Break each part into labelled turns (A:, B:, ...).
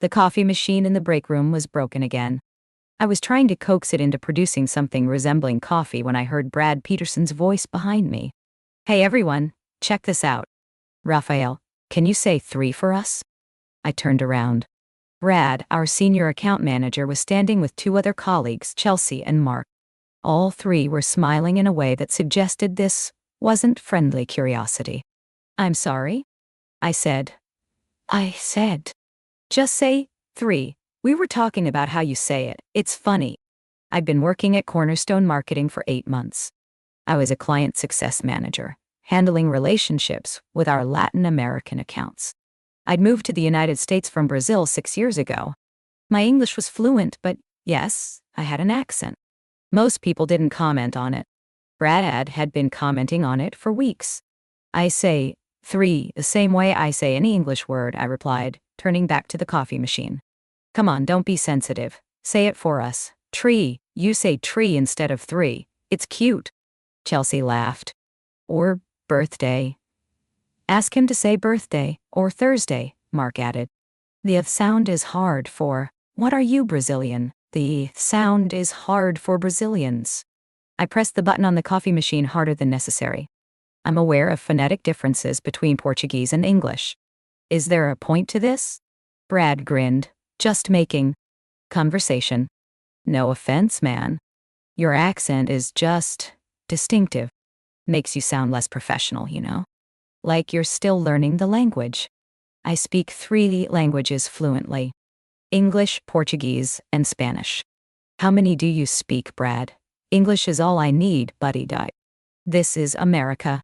A: The coffee machine in the break room was broken again. I was trying to coax it into producing something resembling coffee when I heard Brad Peterson's voice behind me. "Hey everyone, check this out. Raphael, can you say 3 for us?" I turned around. Brad, our senior account manager, was standing with 2 other colleagues, Chelsea and Mark. All 3 were smiling in a way that suggested this wasn't friendly curiosity. "I'm sorry?" I said. "Just say 3. We were talking about how you say it. It's funny." I'd been working at Cornerstone Marketing for 8 months. I was a client success manager, handling relationships with our Latin American accounts. I'd moved to the United States from Brazil 6 years ago. My English was fluent, but yes, I had an accent. Most people didn't comment on it. Brad had been commenting on it for weeks. "I say 3 the same way I say any English word," I replied, turning back to the coffee machine. "Come on, don't be sensitive. Say it for us. Tree. You say tree instead of 3. It's cute." Chelsea laughed. "Or birthday." "Ask him to say birthday, or Thursday," Mark added. "The sound is hard for, what are you, Brazilian? The sound is hard for Brazilians." I pressed the button on the coffee machine harder than necessary. I'm aware of phonetic differences between Portuguese and English. "Is there a point to this?" Brad grinned. "Just making conversation." "No offense, man. Your accent is just distinctive. Makes you sound less professional, you know? Like you're still learning the language." "I speak 3 languages fluently: English, Portuguese, and Spanish." "How many do you speak, Brad?" "English is all I need, buddy. This is America."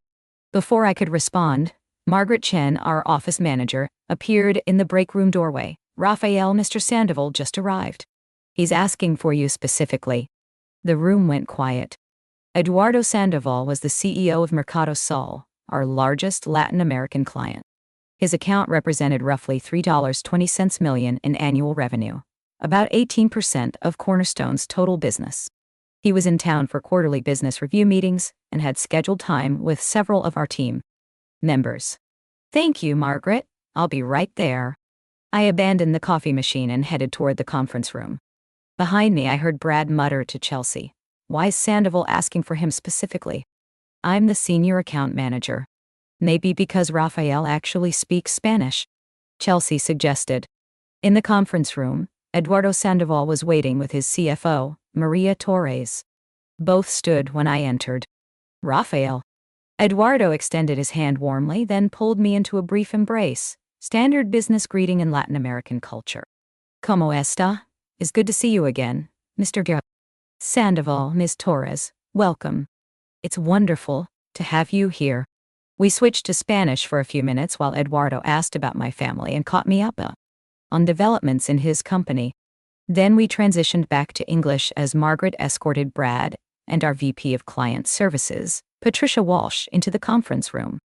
A: Before I could respond, Margaret Chen, our office manager, appeared in the break room doorway. "Raphael, Mr. Sandoval just arrived. He's asking for you specifically." The room went quiet. Eduardo Sandoval was the CEO of Mercado Sol, our largest Latin American client. His account represented roughly $3.20 million in annual revenue, about 18% of Cornerstone's total business. He was in town for quarterly business review meetings and had scheduled time with several of our team members. "Thank you, Margaret. I'll be right there." I abandoned the coffee machine and headed toward the conference room. Behind me, I heard Brad mutter to Chelsea, "Why is Sandoval asking for him specifically?" "I'm the senior account manager." "Maybe because Raphael actually speaks Spanish," Chelsea suggested. In the conference room, Eduardo Sandoval was waiting with his CFO, Maria Torres. Both stood when I entered. "Raphael." Eduardo extended his hand warmly, then pulled me into a brief embrace, standard business greeting in Latin American culture. "Como esta? It's good to see you again, Mr. Sandoval, Ms. Torres, welcome. It's wonderful to have you here." We switched to Spanish for a few minutes while Eduardo asked about my family and caught me up on developments in his company. Then we transitioned back to English as Margaret escorted Brad and our VP of Client Services, Patricia Walsh, into the conference room.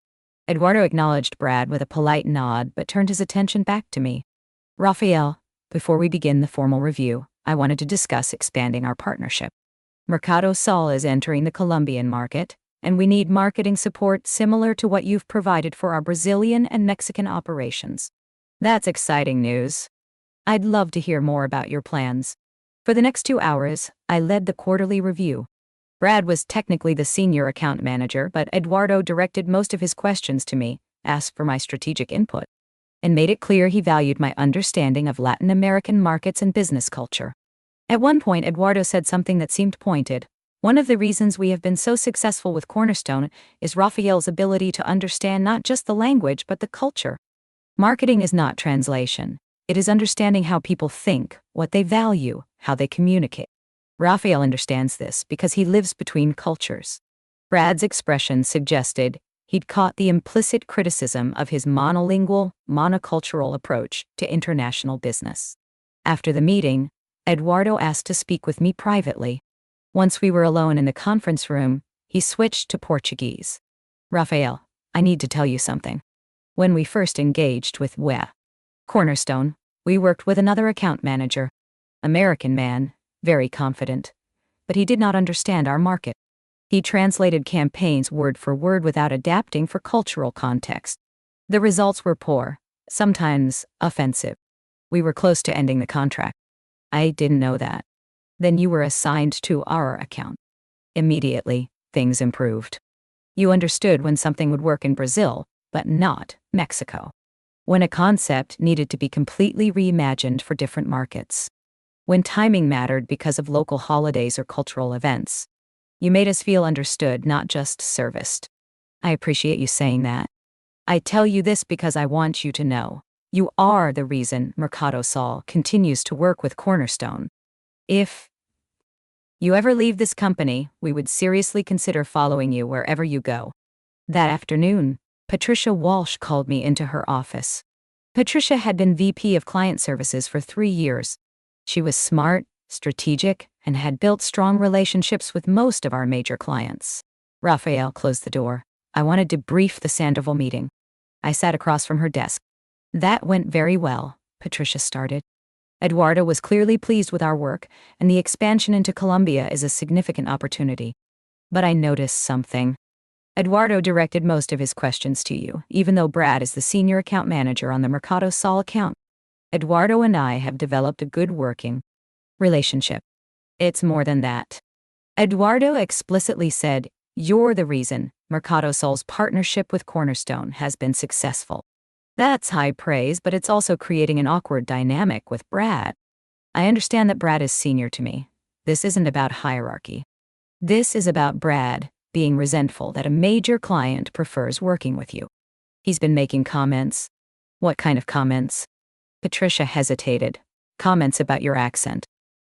A: Eduardo acknowledged Brad with a polite nod but turned his attention back to me. "Raphael, before we begin the formal review, I wanted to discuss expanding our partnership. Mercado Sol is entering the Colombian market, and we need marketing support similar to what you've provided for our Brazilian and Mexican operations." "That's exciting news. I'd love to hear more about your plans." For the next 2 hours, I led the quarterly review. Brad was technically the senior account manager, but Eduardo directed most of his questions to me, asked for my strategic input, and made it clear he valued my understanding of Latin American markets and business culture. At one point, Eduardo said something that seemed pointed. "One of the reasons we have been so successful with Cornerstone is Raphael's ability to understand not just the language but the culture. Marketing is not translation. It is understanding how people think, what they value, how they communicate. Raphael understands this because he lives between cultures." Brad's expression suggested he'd caught the implicit criticism of his monolingual, monocultural approach to international business. After the meeting, Eduardo asked to speak with me privately. Once we were alone in the conference room, he switched to Portuguese. "Raphael, I need to tell you something. When we first engaged with Cornerstone, we worked with another account manager. American man, very confident. But he did not understand our market. He translated campaigns word for word without adapting for cultural context. The results were poor, sometimes offensive. We were close to ending the contract. I didn't know that. Then you were assigned to our account. Immediately, things improved. You understood when something would work in Brazil, but not Mexico. When a concept needed to be completely reimagined for different markets. When timing mattered because of local holidays or cultural events. You made us feel understood, not just serviced. I appreciate you saying that. I tell you this because I want you to know. You are the reason Mercado Sol continues to work with Cornerstone. If you ever leave this company, we would seriously consider following you wherever you go. That afternoon, Patricia Walsh called me into her office. Patricia had been VP of Client Services for 3 years. She was smart, strategic, and had built strong relationships with most of our major clients. Raphael closed the door. I wanted to brief the Sandoval meeting. I sat across from her desk. That went very well, Patricia started. Eduardo was clearly pleased with our work, and the expansion into Colombia is a significant opportunity. But I noticed something. Eduardo directed most of his questions to you, even though Brad is the senior account manager on the Mercado Sol account. Eduardo and I have developed a good working relationship. It's more than that. Eduardo explicitly said, "You're the reason Mercado Sol's partnership with Cornerstone has been successful." That's high praise, but it's also creating an awkward dynamic with Brad. I understand that Brad is senior to me. This isn't about hierarchy. This is about Brad being resentful that a major client prefers working with you. He's been making comments. What kind of comments? Patricia hesitated. Comments about your accent.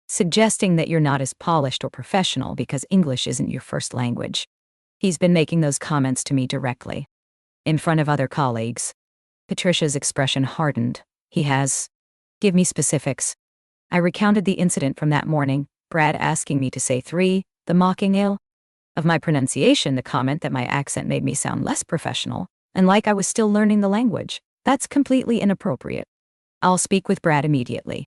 A: Suggesting that you're not as polished or professional because English isn't your first language. He's been making those comments to me directly. In front of other colleagues. Patricia's expression hardened. He has. Give me specifics. I recounted the incident from that morning, Brad asking me to say 3, the mocking ill. Of my pronunciation, the comment that my accent made me sound less professional, and like I was still learning the language. That's completely inappropriate. I'll speak with Brad immediately.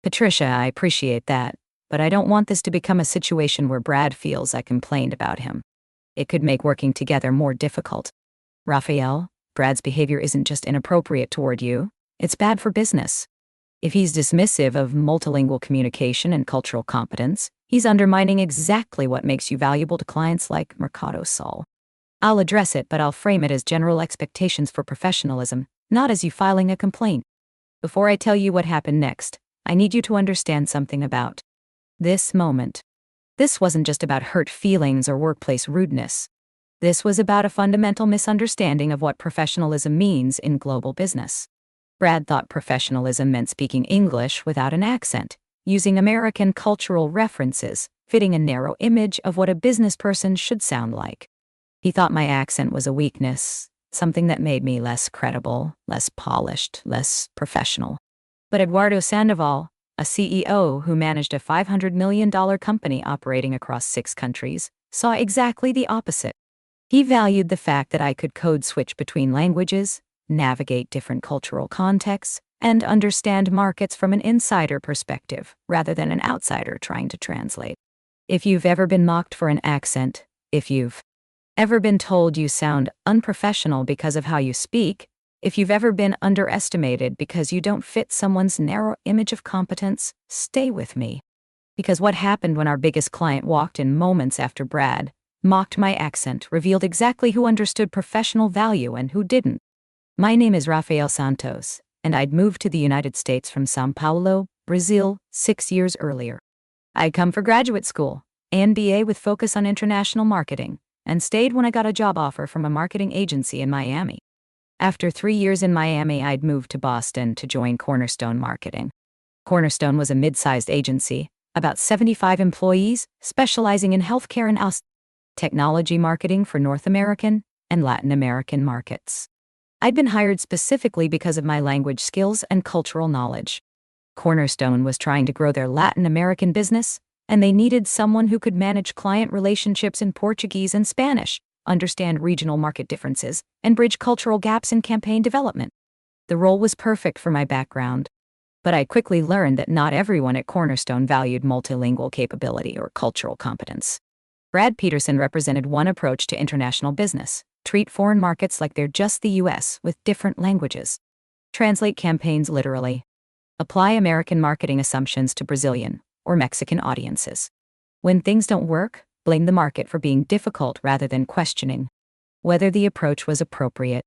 A: Patricia, I appreciate that, but I don't want this to become a situation where Brad feels I complained about him. It could make working together more difficult. Raphael, Brad's behavior isn't just inappropriate toward you, it's bad for business. If he's dismissive of multilingual communication and cultural competence, he's undermining exactly what makes you valuable to clients like Mercado Sol. I'll address it, but I'll frame it as general expectations for professionalism, not as you filing a complaint. Before I tell you what happened next, I need you to understand something about this moment. This wasn't just about hurt feelings or workplace rudeness. This was about a fundamental misunderstanding of what professionalism means in global business. Brad thought professionalism meant speaking English without an accent, using American cultural references, fitting a narrow image of what a business person should sound like. He thought my accent was a weakness, something that made me less credible, less polished, less professional. But Eduardo Sandoval, a CEO who managed a $500 million company operating across 6 countries, saw exactly the opposite. He valued the fact that I could code switch between languages, navigate different cultural contexts, and understand markets from an insider perspective, rather than an outsider trying to translate. If you've ever been mocked for an accent, if you've ever been told you sound unprofessional because of how you speak, if you've ever been underestimated because you don't fit someone's narrow image of competence, stay with me. Because what happened when our biggest client walked in moments after Brad mocked my accent revealed exactly who understood professional value and who didn't. My name is Rafael Santos, and I'd moved to the United States from São Paulo, Brazil, 6 years earlier. I'd come for graduate school, an MBA with focus on international marketing, and stayed when I got a job offer from a marketing agency in Miami. After 3 years in Miami, I'd moved to Boston to join Cornerstone Marketing. Cornerstone was a mid-sized agency, about 75 employees, specializing in healthcare and technology marketing for North American and Latin American markets. I'd been hired specifically because of my language skills and cultural knowledge. Cornerstone was trying to grow their Latin American business, and they needed someone who could manage client relationships in Portuguese and Spanish, understand regional market differences, and bridge cultural gaps in campaign development. The role was perfect for my background. But I quickly learned that not everyone at Cornerstone valued multilingual capability or cultural competence. Brad Peterson represented one approach to international business: treat foreign markets like they're just the US with different languages. Translate campaigns literally. Apply American marketing assumptions to Brazilian or Mexican audiences. When things don't work, blame the market for being difficult rather than questioning whether the approach was appropriate.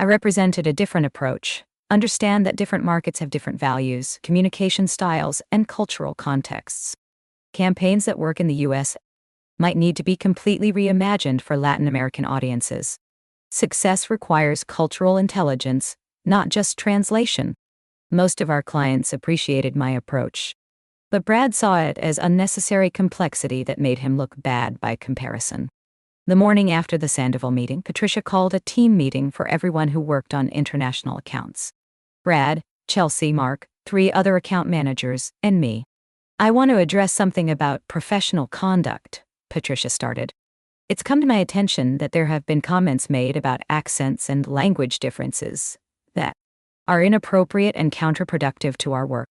A: I represented a different approach. Understand that different markets have different values, communication styles, and cultural contexts. Campaigns that work in the US might need to be completely reimagined for Latin American audiences. Success requires cultural intelligence, not just translation. Most of our clients appreciated my approach, but Brad saw it as unnecessary complexity that made him look bad by comparison. The morning after the Sandoval meeting, Patricia called a team meeting for everyone who worked on international accounts. Brad, Chelsea, Mark, 3 other account managers, and me. I want to address something about professional conduct, Patricia started. It's come to my attention that there have been comments made about accents and language differences that are inappropriate and counterproductive to our work.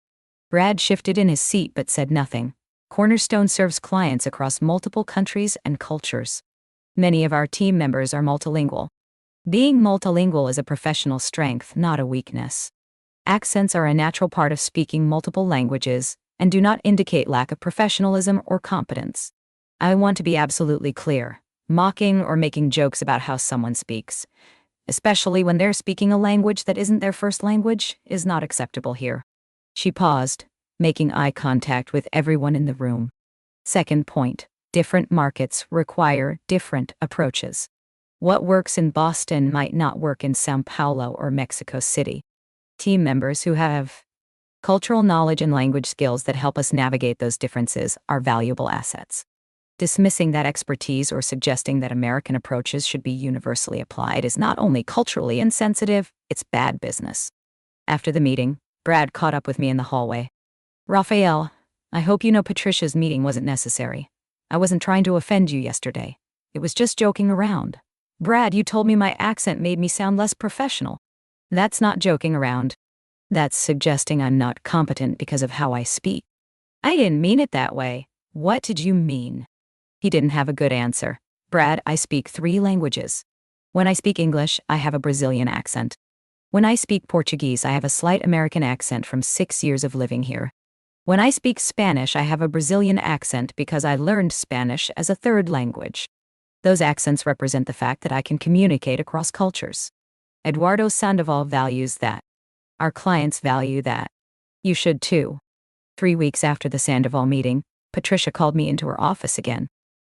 A: Brad shifted in his seat but said nothing. Cornerstone serves clients across multiple countries and cultures. Many of our team members are multilingual. Being multilingual is a professional strength, not a weakness. Accents are a natural part of speaking multiple languages and do not indicate lack of professionalism or competence. I want to be absolutely clear. Mocking or making jokes about how someone speaks, especially when they're speaking a language that isn't their first language, is not acceptable here. She paused, making eye contact with everyone in the room. Second point. Different markets require different approaches. What works in Boston might not work in São Paulo or Mexico City. Team members who have cultural knowledge and language skills that help us navigate those differences are valuable assets. Dismissing that expertise or suggesting that American approaches should be universally applied is not only culturally insensitive, it's bad business. After the meeting, Brad caught up with me in the hallway. Raphael, I hope you know Patricia's meeting wasn't necessary. I wasn't trying to offend you yesterday. It was just joking around. Brad, you told me my accent made me sound less professional. That's not joking around. That's suggesting I'm not competent because of how I speak. I didn't mean it that way. What did you mean? He didn't have a good answer. Brad, I speak 3 languages. When I speak English, I have a Brazilian accent. When I speak Portuguese, I have a slight American accent from 6 years of living here. When I speak Spanish, I have a Brazilian accent because I learned Spanish as a 3rd language. Those accents represent the fact that I can communicate across cultures. Eduardo Sandoval values that. Our clients value that. You should too. 3 weeks after the Sandoval meeting, Patricia called me into her office again.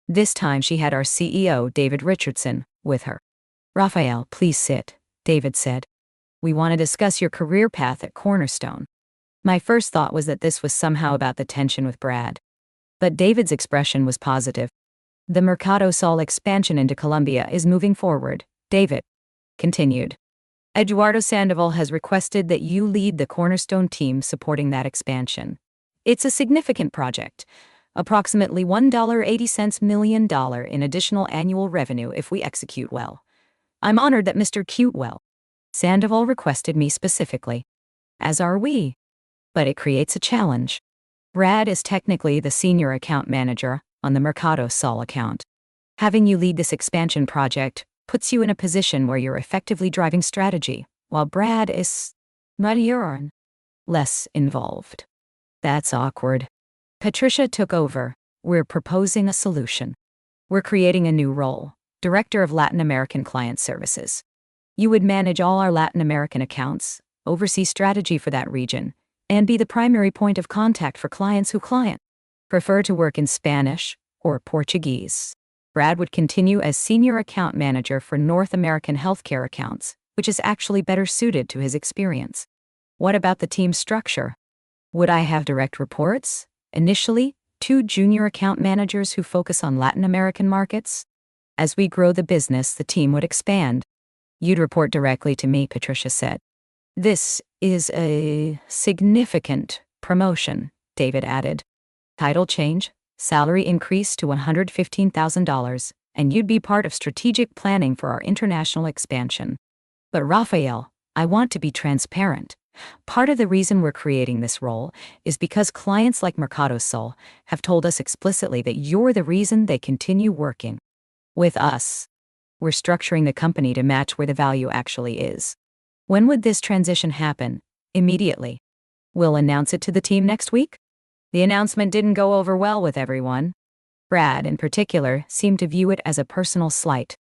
A: This time she had our CEO, David Richardson, with her. Raphael, please sit, David said. We want to discuss your career path at Cornerstone. My first thought was that this was somehow about the tension with Brad. But David's expression was positive. The Mercado Sol expansion into Colombia is moving forward, David continued. Eduardo Sandoval has requested that you lead the Cornerstone team supporting that expansion. It's a significant project, approximately $1.80 million in additional annual revenue if we execute well. I'm honored that Mr. Cutewell Sandoval requested me specifically. As are we. But it creates a challenge. Brad is technically the senior account manager on the Mercado Sol account. Having you lead this expansion project puts you in a position where you're effectively driving strategy, while Brad is less involved. That's awkward. Patricia took over. We're proposing a solution. We're creating a new role, Director of Latin American Client Services. You would manage all our Latin American accounts, oversee strategy for that region, and be the primary point of contact for clients who prefer to work in Spanish or Portuguese. Brad would continue as Senior Account Manager for North American healthcare accounts, which is actually better suited to his experience. What about the team structure? Would I have direct reports? Initially, 2 junior account managers who focus on Latin American markets? As we grow the business, the team would expand. You'd report directly to me, Patricia said. This is a significant promotion, David added. Title change, salary increase to $115,000, and you'd be part of strategic planning for our international expansion. But Raphael, I want to be transparent. Part of the reason we're creating this role is because clients like Mercado Sol have told us explicitly that you're the reason they continue working with us. We're structuring the company to match where the value actually is. When would this transition happen? Immediately. We'll announce it to the team next week. The announcement didn't go over well with everyone. Brad, in particular, seemed to view it as a personal slight.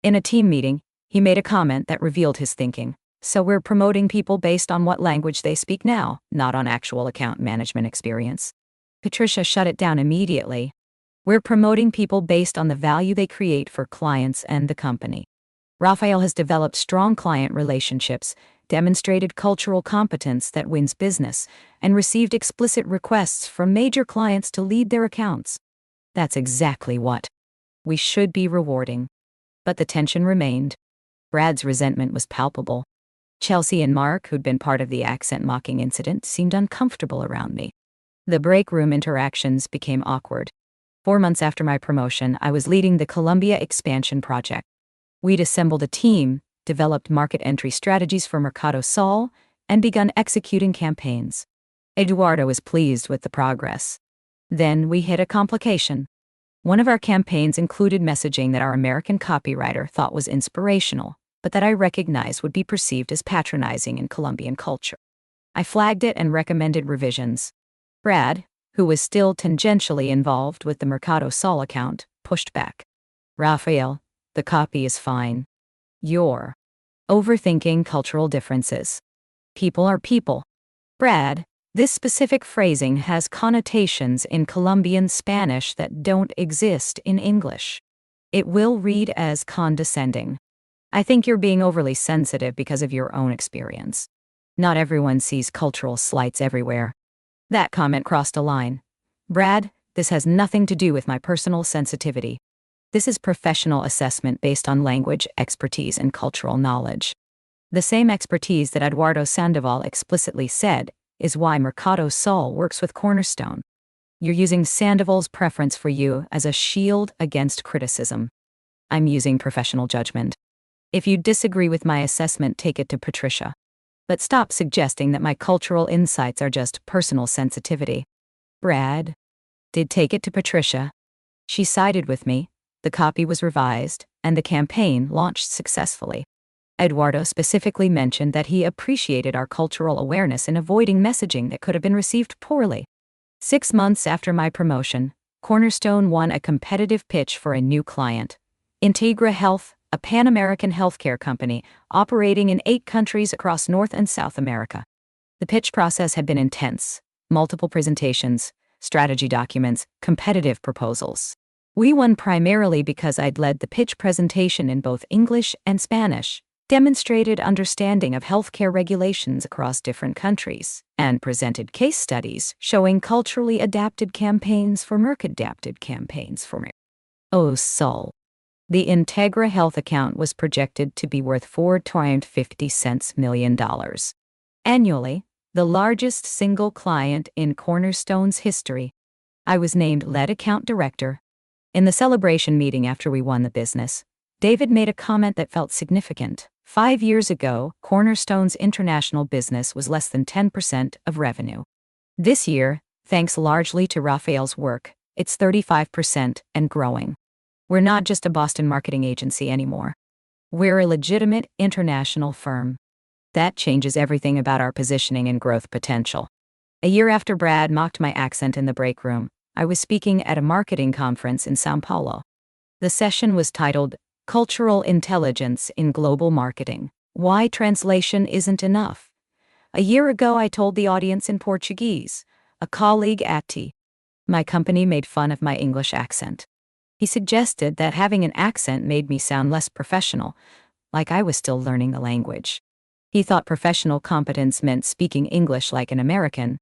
A: In a team meeting, he made a comment that revealed his thinking. So we're promoting people based on what language they speak now, not on actual account management experience. Patricia shut it down immediately. We're promoting people based on the value they create for clients and the company. Raphael has developed strong client relationships, demonstrated cultural competence that wins business, and received explicit requests from major clients to lead their accounts. That's exactly what we should be rewarding. But the tension remained. Brad's resentment was palpable. Chelsea and Mark, who'd been part of the accent mocking incident, seemed uncomfortable around me. The break room interactions became awkward. 4 months after my promotion, I was leading the Colombia expansion project. We'd assembled a team, developed market entry strategies for Mercado Sol, and begun executing campaigns. Eduardo was pleased with the progress. Then we hit a complication. One of our campaigns included messaging that our American copywriter thought was inspirational, but that I recognized would be perceived as patronizing in Colombian culture. I flagged it and recommended revisions. Brad, who was still tangentially involved with the Mercado Sol account, pushed back. Raphael, the copy is fine. You're overthinking cultural differences. People are people. Brad, this specific phrasing has connotations in Colombian Spanish that don't exist in English. It will read as condescending. I think you're being overly sensitive because of your own experience. Not everyone sees cultural slights everywhere. That comment crossed a line. Brad, this has nothing to do with my personal sensitivity. This is professional assessment based on language, expertise, and cultural knowledge. The same expertise that Eduardo Sandoval explicitly said is why Mercado Sol works with Cornerstone. You're using Sandoval's preference for you as a shield against criticism. I'm using professional judgment. If you disagree with my assessment, take it to Patricia. But stop suggesting that my cultural insights are just personal sensitivity. Brad did take it to Patricia. She sided with me, the copy was revised, and the campaign launched successfully. Eduardo specifically mentioned that he appreciated our cultural awareness in avoiding messaging that could have been received poorly. 6 months after my promotion, Cornerstone won a competitive pitch for a new client, Integra Health, a Pan-American healthcare company operating in 8 countries across North and South America. The pitch process had been intense: multiple presentations, strategy documents, competitive proposals. We won primarily because I'd led the pitch presentation in both English and Spanish, demonstrated understanding of healthcare regulations across different countries, and presented case studies showing culturally adapted campaigns for Merck-adapted campaigns for Merck. Oh, Sol. The Integra Health account was projected to be worth $450 million. Annually, the largest single client in Cornerstone's history. I was named lead account director. In the celebration meeting after we won the business, David made a comment that felt significant. 5 years ago, Cornerstone's international business was less than 10% of revenue. This year, thanks largely to Raphael's work, it's 35% and growing. We're not just a Boston marketing agency anymore. We're a legitimate international firm. That changes everything about our positioning and growth potential. A year after Brad mocked my accent in the break room, I was speaking at a marketing conference in São Paulo. The session was titled Cultural Intelligence in Global Marketing: Why Translation Isn't Enough. A year ago, I told the audience in Portuguese. A colleague at my company made fun of my English accent. He suggested that having an accent made me sound less professional, like I was still learning the language. He thought professional competence meant speaking English like an American.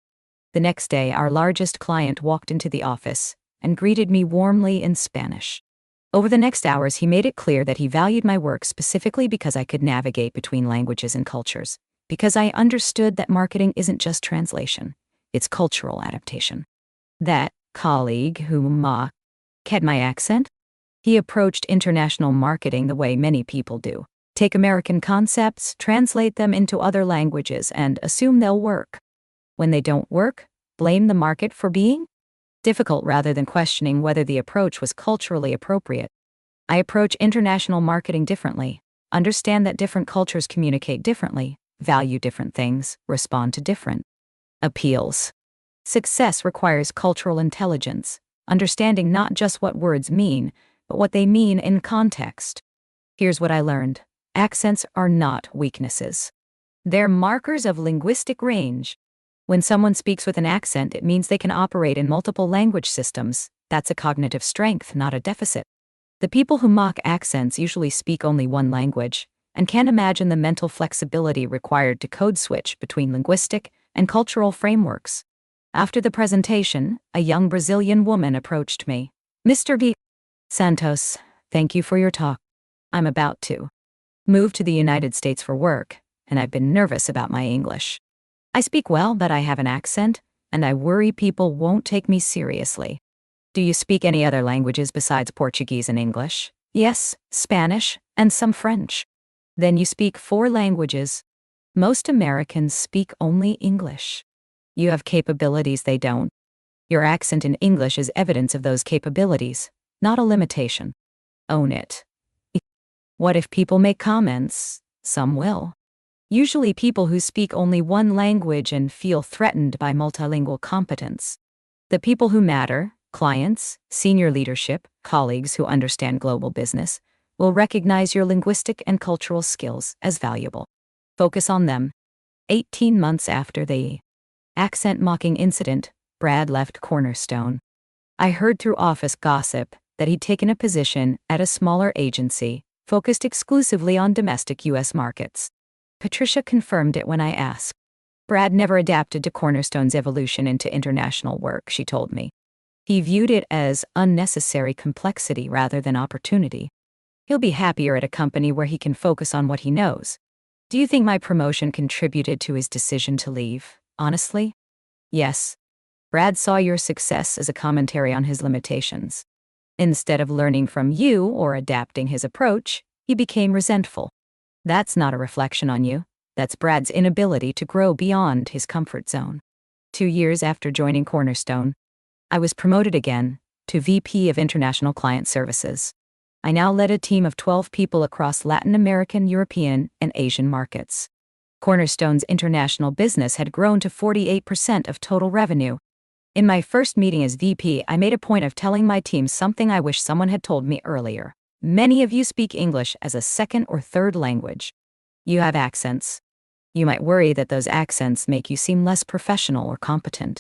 A: The next day, our largest client walked into the office and greeted me warmly in Spanish. Over the next hours, he made it clear that he valued my work specifically because I could navigate between languages and cultures, because I understood that marketing isn't just translation, it's cultural adaptation. That colleague who had my accent? He approached international marketing the way many people do. Take American concepts, translate them into other languages, and assume they'll work. When they don't work, blame the market for being difficult rather than questioning whether the approach was culturally appropriate. I approach international marketing differently, understand that different cultures communicate differently, value different things, respond to different Appeals. Success requires cultural intelligence, understanding not just what words mean, but what they mean in context. Here's what I learned. Accents are not weaknesses. They're markers of linguistic range. When someone speaks with an accent, it means they can operate in multiple language systems. That's a cognitive strength, not a deficit. The people who mock accents usually speak only one language and can't imagine the mental flexibility required to code switch between linguistic and cultural frameworks. After the presentation, a young Brazilian woman approached me. Mr. B. Santos, thank you for your talk. I'm about to move to the United States for work, and I've been nervous about my English. I speak well, but I have an accent, and I worry people won't take me seriously. Do you speak any other languages besides Portuguese and English? Yes, Spanish, and some French. Then you speak 4 languages. Most Americans speak only English. You have capabilities they don't. Your accent in English is evidence of those capabilities, not a limitation. Own it. What if people make comments? Some will. Usually people who speak only one language and feel threatened by multilingual competence. The people who matter, clients, senior leadership, colleagues who understand global business, will recognize your linguistic and cultural skills as valuable. Focus on them. 18 months after the accent mocking incident, Brad left Cornerstone. I heard through office gossip that he'd taken a position at a smaller agency focused exclusively on domestic U.S. markets. Patricia confirmed it when I asked. Brad never adapted to Cornerstone's evolution into international work, she told me. He viewed it as unnecessary complexity rather than opportunity. He'll be happier at a company where he can focus on what he knows. Do you think my promotion contributed to his decision to leave? Honestly? Yes. Brad saw your success as a commentary on his limitations. Instead of learning from you or adapting his approach, he became resentful. That's not a reflection on you. That's Brad's inability to grow beyond his comfort zone. 2 years after joining Cornerstone, I was promoted again to VP of International Client Services. I now led a team of 12 people across Latin American, European, and Asian markets. Cornerstone's international business had grown to 48% of total revenue. In my first meeting as VP, I made a point of telling my team something I wish someone had told me earlier. Many of you speak English as a second or third language. You have accents. You might worry that those accents make you seem less professional or competent.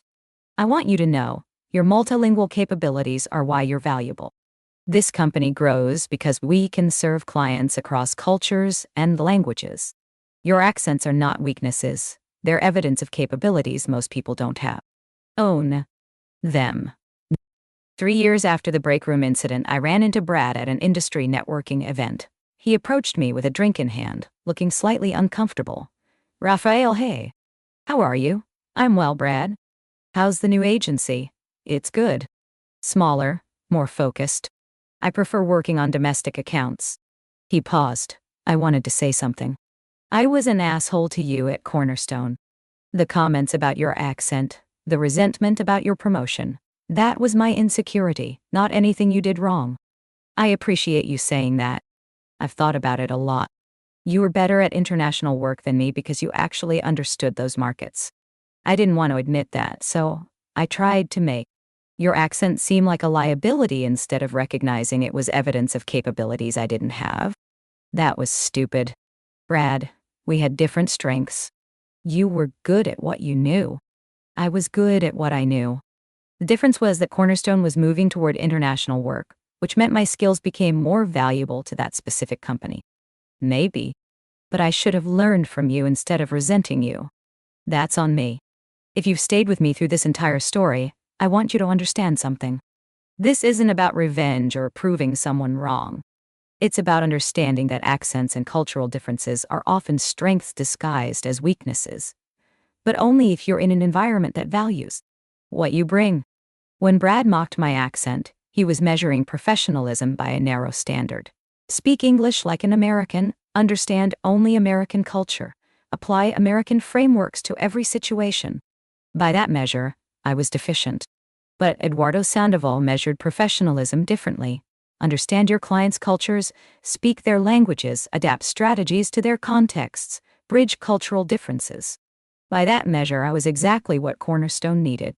A: I want you to know, your multilingual capabilities are why you're valuable. This company grows because we can serve clients across cultures and languages. Your accents are not weaknesses. They're evidence of capabilities most people don't have. Own them. 3 years after the break room incident, I ran into Brad at an industry networking event. He approached me with a drink in hand, looking slightly uncomfortable. Raphael, hey. How are you? I'm well, Brad. How's the new agency? It's good. Smaller, more focused. I prefer working on domestic accounts. He paused. I wanted to say something. I was an asshole to you at Cornerstone. The comments about your accent, the resentment about your promotion, that was my insecurity, not anything you did wrong. I appreciate you saying that. I've thought about it a lot. You were better at international work than me because you actually understood those markets. I didn't want to admit that, so I tried to make your accent seem like a liability instead of recognizing it was evidence of capabilities I didn't have. That was stupid. Brad, we had different strengths. You were good at what you knew. I was good at what I knew. The difference was that Cornerstone was moving toward international work, which meant my skills became more valuable to that specific company. Maybe. But I should have learned from you instead of resenting you. That's on me. If you've stayed with me through this entire story, I want you to understand something. This isn't about revenge or proving someone wrong. It's about understanding that accents and cultural differences are often strengths disguised as weaknesses. But only if you're in an environment that values what you bring. When Brad mocked my accent, he was measuring professionalism by a narrow standard. Speak English like an American, understand only American culture, apply American frameworks to every situation. By that measure, I was deficient. But Eduardo Sandoval measured professionalism differently. Understand your clients' cultures, speak their languages, adapt strategies to their contexts, bridge cultural differences. By that measure, I was exactly what Cornerstone needed.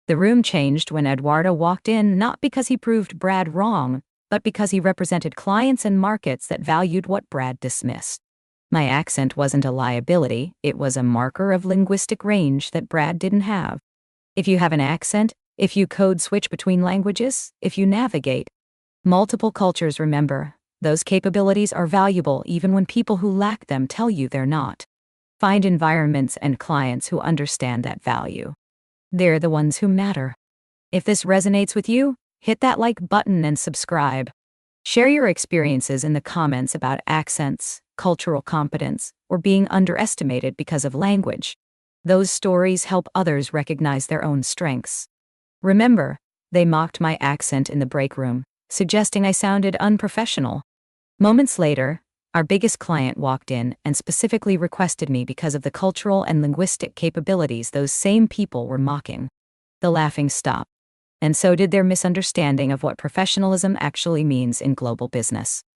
A: The room changed when Eduardo walked in, not because he proved Brad wrong, but because he represented clients and markets that valued what Brad dismissed. My accent wasn't a liability, it was a marker of linguistic range that Brad didn't have. If you have an accent, if you code switch between languages, if you navigate multiple cultures, remember, those capabilities are valuable even when people who lack them tell you they're not. Find environments and clients who understand that value. They're the ones who matter. If this resonates with you, hit that like button and subscribe. Share your experiences in the comments about accents, cultural competence, or being underestimated because of language. Those stories help others recognize their own strengths. Remember, they mocked my accent in the break room, suggesting I sounded unprofessional. Moments later, our biggest client walked in and specifically requested me because of the cultural and linguistic capabilities those same people were mocking. The laughing stopped, and so did their misunderstanding of what professionalism actually means in global business.